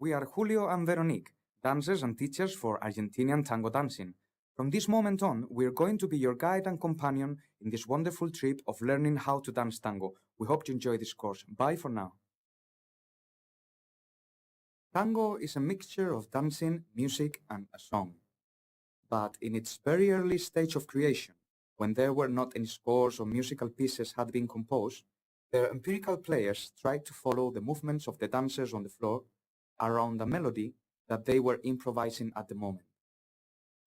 we are Julio and Veronique, dancers and teachers for Argentinian tango dancing. From this moment on, we're going to be your guide and companion in this wonderful trip of learning how to dance tango. We hope you enjoy this course. Bye for now. Tango is a mixture of dancing, music, and a song. But in its very early stage of creation, when there were not any scores or musical pieces had been composed, the empirical players tried to follow the movements of the dancers on the floor around a melody that they were improvising at the moment.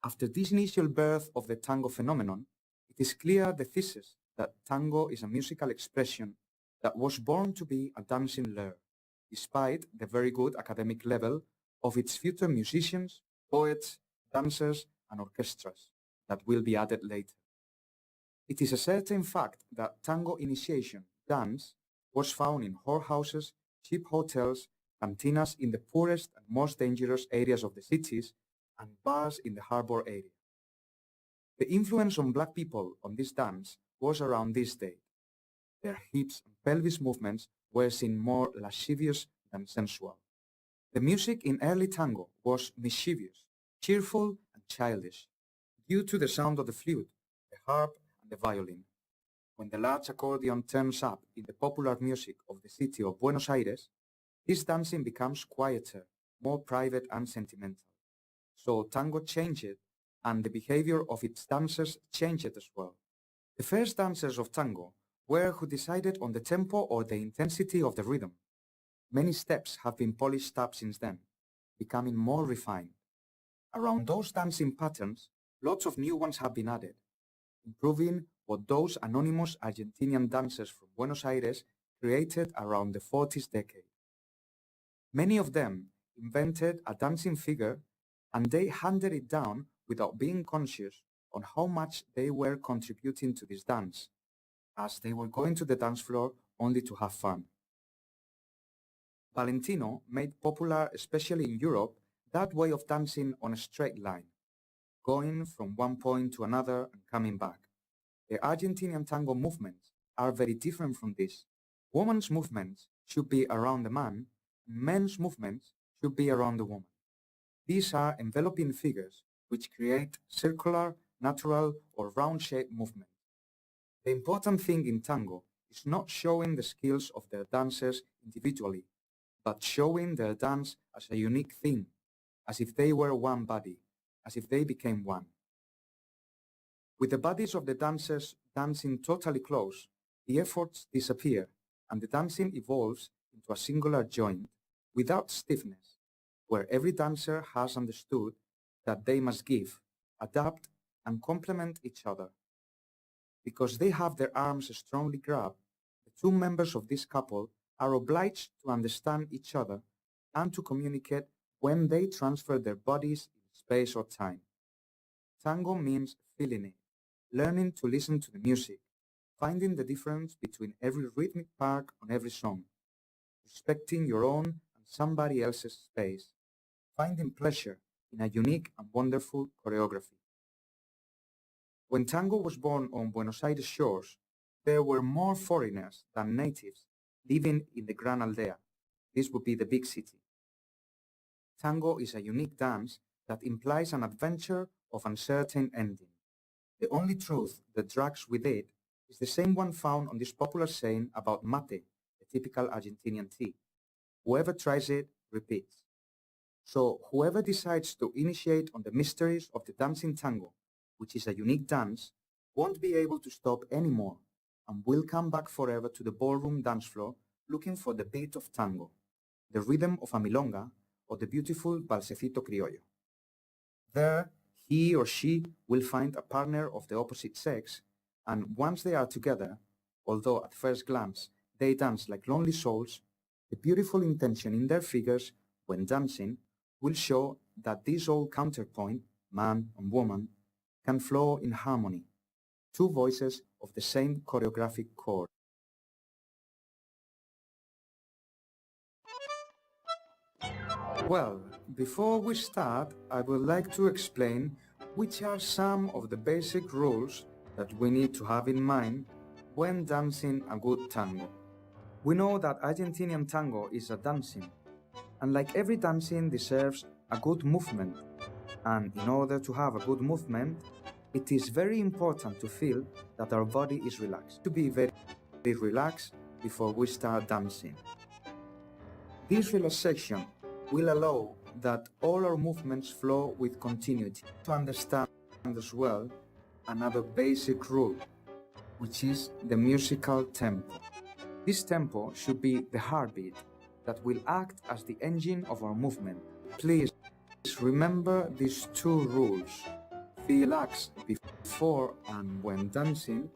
After this initial birth of the tango phenomenon, it is clear the thesis that tango is a musical expression that was born to be a dancing lure, despite the very good academic level of its future musicians, poets, dancers, and orchestras that will be added later. It is a certain fact that tango initiation dance was found in whorehouses, cheap hotels, cantinas in the poorest and most dangerous areas of the cities, and bars in the harbor area. The influence on black people on this dance was around this date. Their hips and pelvis movements were seen more lascivious than sensual. The music in early tango was mischievous, cheerful, and childish, due to the sound of the flute, the harp, and the violin. When the large accordion turns up in the popular music of the city of Buenos Aires, this dancing becomes quieter, more private and sentimental. So tango changed, and the behavior of its dancers changed as well. The first dancers of tango were who decided on the tempo or the intensity of the rhythm. Many steps have been polished up since then, becoming more refined. Around those dancing patterns, lots of new ones have been added, improving what those anonymous Argentinian dancers from Buenos Aires created around the 40s decade. Many of them invented a dancing figure, and they handed it down without being conscious on how much they were contributing to this dance, as they were going to the dance floor only to have fun. Valentino made popular, especially in Europe, that way of dancing on a straight line, going from one point to another and coming back. The Argentinian tango movements are very different from this. Women's movements should be around the man, and men's movements should be around the woman. These are enveloping figures which create circular, natural, or round-shaped movements. The important thing in tango is not showing the skills of the dancers individually, but showing their dance as a unique thing, as if they were one body, as if they became one. With the bodies of the dancers dancing totally close, the efforts disappear, and the dancing evolves into a singular joint, without stiffness, where every dancer has understood that they must give, adapt, and complement each other. Because they have their arms strongly grabbed, the two members of this couple are obliged to understand each other and to communicate when they transfer their bodies in space or time. Tango means feeling it, learning to listen to the music, finding the difference between every rhythmic part on every song, respecting your own and somebody else's space, finding pleasure in a unique and wonderful choreography. When tango was born on Buenos Aires shores, there were more foreigners than natives living in the Gran Aldea. This would be the big city. Tango is a unique dance that implies an adventure of uncertain ending. The only truth that drags with it is the same one found on this popular saying about mate, a typical Argentinian tea. Whoever tries it, repeats. So whoever decides to initiate on the mysteries of the dancing tango, which is a unique dance, won't be able to stop anymore and will come back forever to the ballroom dance floor looking for the beat of tango, the rhythm of a milonga, or the beautiful balsecito criollo. There, he or she will find a partner of the opposite sex, and once they are together, although at first glance they dance like lonely souls, the beautiful intention in their figures when dancing will show that this old counterpoint, man and woman, can flow in harmony, two voices of the same choreographic chord. Well, before we start, I would like to explain which are some of the basic rules that we need to have in mind when dancing a good tango. We know that Argentinian tango is a dancing, And like every dancing deserves a good movement, and in order to have a good movement, it is very important to feel that our body is relaxed, to be very relaxed before we start dancing. This relaxation will allow that all our movements flow with continuity. To understand as well another basic rule, which is the musical tempo. This tempo should be the heartbeat that will act as the engine of our movement. Please remember these two rules. Be relaxed before and when dancing,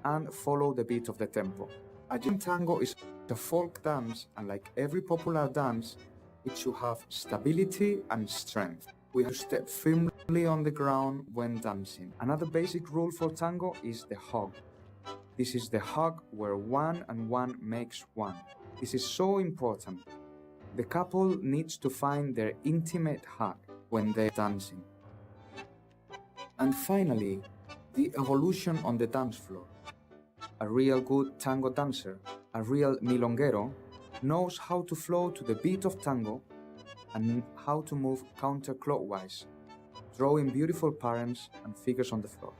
and follow the beat of the tempo. Argentine tango is a folk dance, and like every popular dance, it should have stability and strength. We have to step firmly on the ground when dancing. Another basic rule for tango is the hug. This is the hug where one and one makes one. This is so important. The couple needs to find their intimate hug when they're dancing. And finally, the evolution on the dance floor. A real good tango dancer, a real milonguero, knows how to flow to the beat of tango and how to move counterclockwise, drawing beautiful patterns and figures on the floor.